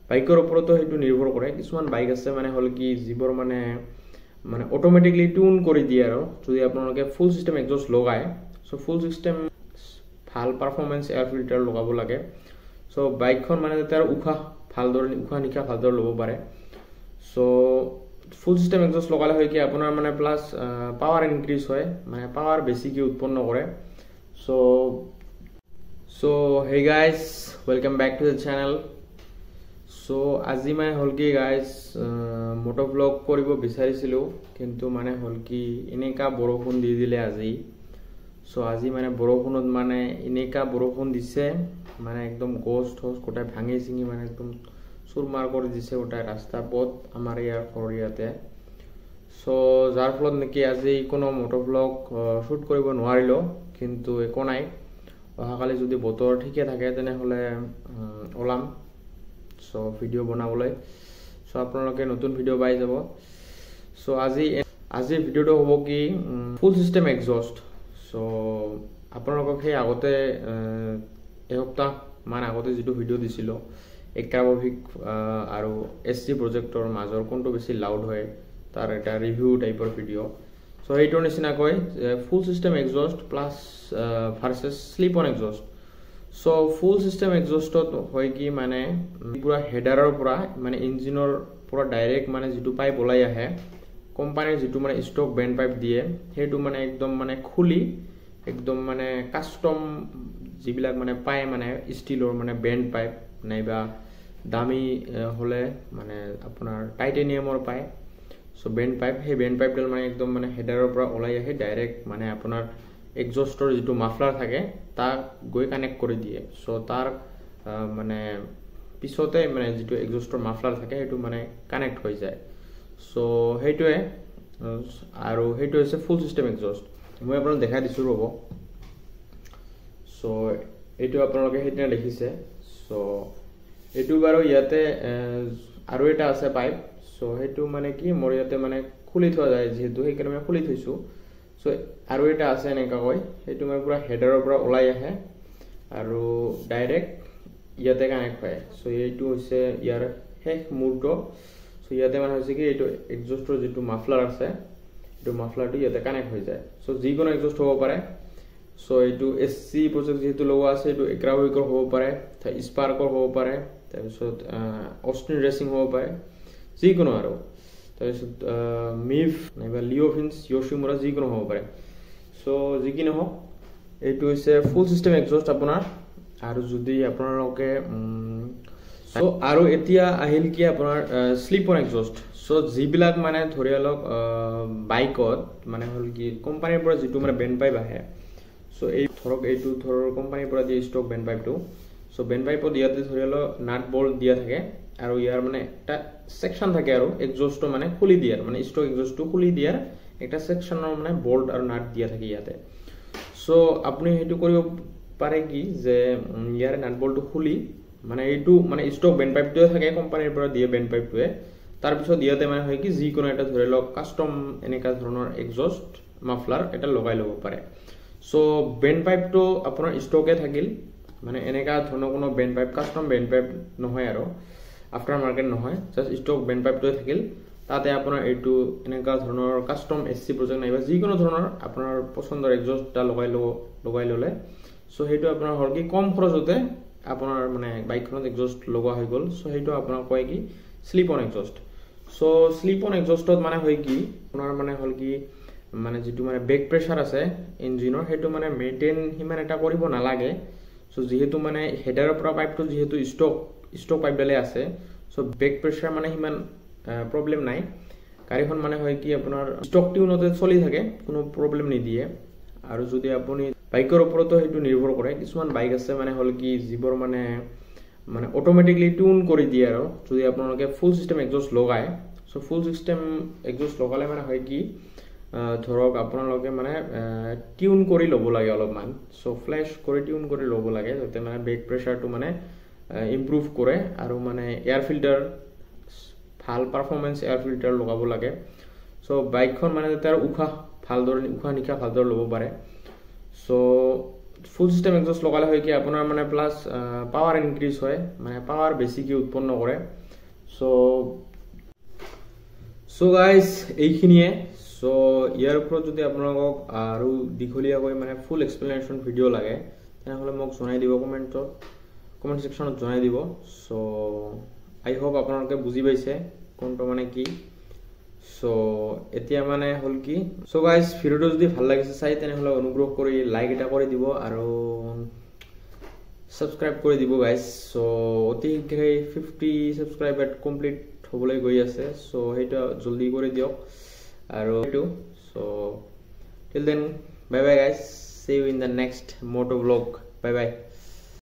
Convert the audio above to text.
বাইকৰ ওপৰতো সেইটো নিৰ্ভৰ কৰে। কিছুমান বাইক আছে মানে হ'ল কি যিবোৰ মানে অটোমেটিকলি টিউন কৰি দিয়ে আৰু যদি আপোনালোকে ফুল চিষ্টেম এক্সজষ্ট লগায়। চ' ফুল চিষ্টেম ভাল পাৰফৰ্মেঞ্চ এয়াৰ ফিল্টাৰ লগাব লাগে। চ' বাইকখন মানে যাতে আৰু উশাহ নিশাহ ভালদৰে ল'ব পাৰে। চ' ফুল চিষ্টেম এক্সজষ্ট লগালে হয় কি আপোনাৰ মানে প্লাছ পাৱাৰ ইনক্ৰিজ হয়, মানে পাৱাৰ বেছিকৈ উৎপন্ন কৰে। চ' hey guys, welcome back to the channel. চ' আজি মানে হ'ল কি গাইজ মটো ব্লগ কৰিব বিচাৰিছিলোঁ, কিন্তু মানে হ'ল কি এনেকা বৰষুণ দি দিলে আজি। চ' আজি মানে বৰষুণত মানে এনেকা বৰষুণ দিছে, মানে একদম গছ ঠছ গোটাই ভাঙি চিঙি মানে একদম চুৰমাৰ কৰি দিছে গোটাই ৰাস্তা পথ আমাৰ ইয়াৰ ঘৰৰ ইয়াতে। চ' যাৰ ফলত নেকি আজি কোনো মটো ব্লগ শ্বুট কৰিব নোৱাৰিলোঁ, কিন্তু একো নাই। অহাকালি যদি বতৰ ঠিকে থাকে তেনেহ'লে ওলাম চ' ভিডিঅ' বনাবলৈ। চ' আপোনালোকে নতুন ভিডিঅ' পাই যাব। চ' আজিৰ ভিডিঅ'টো হ'ব কি ফুল চিষ্টেম এক্সজষ্ট। চ' আপোনালোকক সেই আগতে এসপ্তাহমান আগতে যিটো ভিডিঅ' দিছিলোঁ এক্টাভোভিক আৰু SC প্ৰজেক্টৰ মাজৰ কোনটো বেছি লাউড হয় তাৰ এটা ৰিভিউ টাইপৰ ভিডিঅ'। চ' সেইটোৰ নিচিনাকৈ full system exhaust plus versus slip on exhaust. So' full system এক্সজষ্টত হয় কি মানে পুৰা হেডাৰৰ পৰা মানে ইঞ্জিনৰ পৰা ডাইৰেক্ট মানে যিটো পাইপ ওলাই আহে, কোম্পানীৰ যিটো মানে ষ্টক বেণ্ড পাইপ দিয়ে সেইটো মানে একদম মানে খুলি একদম মানে কাষ্টম যিবিলাক মানে পায় মানে ষ্টীলৰ মানে বেণ্ড পাইপ নাইবা দামী হ'লে মানে আপোনাৰ টাইটেনিয়ামৰ পায়। চ' বেণ্ড পাইপ, সেই বেণ্ড পাইপডাল মানে একদম মানে হেডাৰৰ পৰা ওলাই আহে ডাইৰেক্ট মানে আপোনাৰ এক্সজষ্টৰ যিটো মাফলাৰ থাকে তাক গৈ কানেক্ট কৰি দিয়ে। চ' তাৰ মানে পিছতে মানে যিটো এক্সজষ্টৰ মাফলাৰ থাকে সেইটো মানে কানেক্ট হৈ যায়। চ' সেইটোৱে, আৰু সেইটো হৈছে ফুল চিষ্টেম এক্সজষ্ট। মই আপোনালোকক দেখাই দিছোঁ ৰ'ব। চ' এইটো আপোনালোকে সেইদিনা দেখিছে। চ' এইটো বাৰু ইয়াতে আৰু এটা আছে পাইপ। চ' সেইটো মানে কি মোৰ ইয়াতে মানে খুলি থোৱা যায় যিহেতু সেইকাৰণে মই খুলি থৈছোঁ। চ' আৰু এটা আছে এনেকুৱাকৈ, সেইটো মানে পূৰা হেডাৰৰ পৰা ওলাই আহে আৰু ডাইৰেক্ট ইয়াতে কানেক্ট হয়। চ' এইটো হৈছে ইয়াৰ শেষ মূৰটো। চ' ইয়াতে মানে হৈছে কি এইটো এক্সজষ্টৰ যিটো মাফলাৰ আছে এইটো মাফলাৰটো ইয়াতে কানেক্ট হৈ যায়। চ' যিকোনো এক্সজষ্ট হ'ব পাৰে। চ' এইটো SC প্ৰজেক্ট যিহেতু লগোৱা আছে এইটো এক্টাভোভিকৰ হ'ব পাৰে, স্পাৰ্কৰ হ'ব পাৰে, তাৰপিছত অষ্টিন ৰেচিং হ'ব পাৰে, যিকোনো আৰু তাৰপিছত মিফ নাইবা লিঅ'ফিন্স য়শিমুৰা যিকোনো হ'ব পাৰে। চ' যি কি নহওক এইটো হৈছে ফুল চিষ্টেম এক্সজষ্ট আপোনাৰ। আৰু যদি আপোনালোকে আৰু এতিয়া আহিল কি আপোনাৰ শ্লিপ অন এক্সজষ্ট। চ' যিবিলাক মানে ধৰি লওক বাইকত মানে হ'ল কি কোম্পানীৰ পৰা যিটো মানে বেণ্ড পাইপ আহে। চ' এই ধৰক এইটো কোম্পানীৰ পৰা দিয়ে ষ্টক বেণ্ড পাইপটো। চ' বেণ্ড পাইপত ইয়াতে ধৰি লওক নাট বল্ট দিয়া থাকে আৰু ইয়াৰ মানে এটা ছেকশ্যন থাকে আৰু এক্সজষ্টটো মানে খুলি দিয়াৰ মানে ষ্টক এক্সজষ্টটো খুলি দিয়াৰ একটা ছেকশ্যনৰ মানে বল্ট আৰু নাট দিয়া থাকে ইয়াতে। চ' আপুনি সেইটো কৰিব পাৰে কি যে ইয়াৰে নাট বল্টটো খুলি মানে এইটো মানে ষ্টক বেণ্ড পাইপটোৱে থাকে কোম্পানীৰ পৰা দিয়ে বেণ্ড পাইপটোৱে। তাৰপিছত ইয়াতে মানে হয় কি যিকোনো এটা ধৰি লওক কাষ্টম এনেকুৱা ধৰণৰ এক্সজষ্ট মাফলাৰ এটা লগাই ল'ব পাৰে। চ' বেণ্ড পাইপটো আপোনাৰ ষ্টকে থাকিল, মানে এনেকুৱা ধৰণৰ কোনো bend pipe custom bend pipe নহয় আৰু আফটাৰ মাৰ্কেট নহয়, জাষ্ট ষ্টক বেণ্ড পাইপটোৱে থাকিল। তাতে আপোনাৰ এইটো এনেকুৱা ধৰণৰ কাষ্টম SC প্ৰজেক্ট নাইবা যিকোনো ধৰণৰ আপোনাৰ পচন্দৰ এক্সজষ্ট এটা লগাই ল'লে। চ' সেইটো আপোনাৰ হ'ল কি কম খৰচতে আপোনাৰ মানে বাইকখনত এক্সজষ্ট লগোৱা হৈ গ'ল। চ' সেইটো আপোনাক কয় কি slip on exhaust. So' slip on এক্সজষ্টত মানে হয় কি আপোনাৰ মানে হ'ল কি মানে যিটো মানে বেক প্ৰেছাৰ আছে ইঞ্জিনৰ সেইটো মানে মেইনটেইন সিমান এটা কৰিব নালাগে। চ' যিহেতু মানে হেডাৰৰ পৰা পাইপটো যিহেতু ষ্টক পাইপডালে আছে, চ' বেক প্ৰেছাৰ মানে সিমান প্ৰব্লেম নাই। গাড়ীখন মানে হয় কি আপোনাৰ ষ্টক টিউনতে চলি থাকে, কোনো প্ৰব্লেম নিদিয়ে। আৰু যদি আপুনি বাইকৰ ওপৰতো সেইটো নিৰ্ভৰ কৰে। কিছুমান বাইক আছে মানে হ'ল কি যিবোৰ মানে অটোমেটিকলি টিউন কৰি দিয়ে আৰু যদি আপোনালোকে ফুল চিষ্টেম এক্সজষ্ট লগায়। চ' ফুল চিষ্টেম এক্সজষ্ট লগালে মানে হয় কি ধৰক আপোনালোকে মানে টিউন কৰি ল'ব লাগে অলপমান। চ' ফ্লেছ কৰি টিউন কৰি ল'ব লাগে যাতে মানে বেক প্ৰেছাৰটো মানে ইম্প্ৰুভ কৰে আৰু মানে এয়াৰ ফিল্টাৰ ভাল পাৰফৰ্মেঞ্চ এয়াৰ ফিল্টাৰ লগাব লাগে। চ' বাইকখন মানে যাতে আৰু উশাহ নিশাহ ভালদৰে ল'ব পাৰে। চ' ফুল সিস্টেম এক্সজস্ট লগালে হয় কি আপোনাৰ মানে প্লাস পাৱাৰ ইনক্ৰিজ হয় মানে পাৱাৰ বেছিকৈ উৎপন্ন কৰে সো গাইজ এইখিনিয়ে সো ইয়াৰ ওপৰত যদি আপোনালোকক আৰু দীঘলীয়াকৈ মানে ফুল এক্সপ্লেনেশ্যন ভিডিঅ' লাগে তেনেহ'লে মোক জনাই দিব কমেণ্ট সেকশ্যনত জনাই দিব সো আই হোপ আপোনালোকে বুজি পাইছে কোনটো মানে কি সো এতিয়া মানে হল কি সো গাইজ ভিডিওটো যদি ভাল লাগিছে চাই তেনেহ'লে অনুগ্ৰহ কৰি লাইক এটা কৰি দিব আৰু সাবস্ক্ৰাইব কৰি দিব গাইজ সো অতি শীঘ্ৰে 50 সাবস্ক্ৰাইবাৰ কমপ্লিট হ'বলৈ গৈ আছে সো সেইটো জলদি কৰি দিয়ক আৰু এইটো so till then bye bye guys see you in the next moto vlog bye bye